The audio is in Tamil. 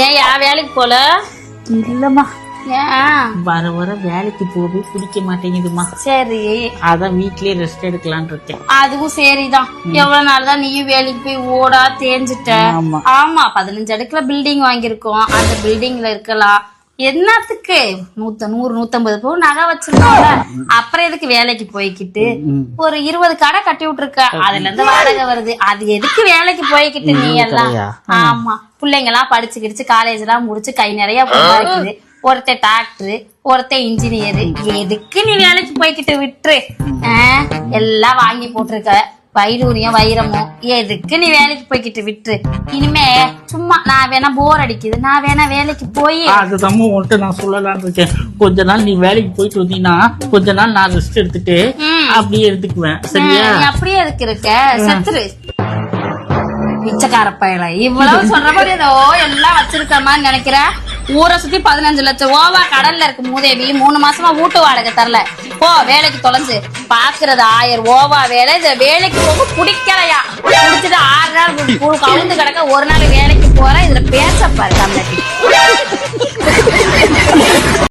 ஏன்யா வேலைக்கு போல? இல்லம்மா, ஏன் வர வர வேலைக்கு போகவே பிடிக்க மாட்டேங்குதுமா. சரி, அதான் வீட்லயே ரெஸ்ட் எடுக்கலான் இருக்கேன். அதுவும் சரிதான். எவ்வளவு நாள் தான் நீயும் வேலைக்கு போய் ஓடா தேஞ்சிட்ட. ஆமா. ஆமா, 15 அடுக்குல பில்டிங் வாங்கியிருக்கோம். அந்த பில்டிங்ல இருக்கலாம். என்னத்துக்கு 100-150 பவுன் நகை வச்சிருக்கோம்ல, அப்புறம் எதுக்கு வேலைக்கு போய்கிட்டு? ஒரு 20 கடை கட்டி விட்டுருக்க, அதுல இருந்து வாடகை வருது. அது எதுக்கு வேலைக்கு போய்கிட்டு நீ எல்லாம்? ஆமா, பிள்ளைங்க எல்லாம் படிச்சு கிடிச்சு காலேஜ் எல்லாம் முடிச்சு கை நிறைய போயிருக்குது. ஒருத்தர் டாக்டர், ஒருத்தர் இன்ஜினியர். எதுக்கு நீ வேலைக்கு போய்கிட்டு விட்டுரு. எல்லாம் வாங்கி போட்டிருக்க வைடூரியம் வைரமும், எதுக்கு நீ வேலைக்கு போய்கிட்டு விட்டுரு. இனிமே சும்மா நான் வேணா போர் அடிக்குது, நான் வேணா வேலைக்கு போய் அதுதான் உன்கிட்ட நான் சொல்லலான் இருக்கேன். கொஞ்ச நாள் நீ வேலைக்கு போயிட்டு வந்தீங்கன்னா கொஞ்ச நாள் நான் ரெஸ்ட் எடுத்துட்டு அப்படியே எடுத்துக்குவேன். சரியா? நீ அப்படியே எதுக்கு இருக்க? செத்துரு பிச்சைக்கார பயல. இவ்வளவு சொல்ற மாதிரி ஏதோ எல்லாம் வச்சிருக்க மாதிரி நினைக்கிற. ஊரை சுத்தி 15 லட்சம் ஓவா கடல்ல இருக்கு மூதேவி. 3 மாசமா வீட்டு வாடகை தரல. போ வேலைக்கு தொலைஞ்சு. பாக்குறது 1000 ஓவா வேலை. இந்த வேலைக்கு போக பிடிக்கலையா? பிடிச்சிட்டு 6 நாள் கவுந்து கிடக்க, ஒரு நாள் வேலைக்கு போற. இதுல பேச பாரு தமிழ்.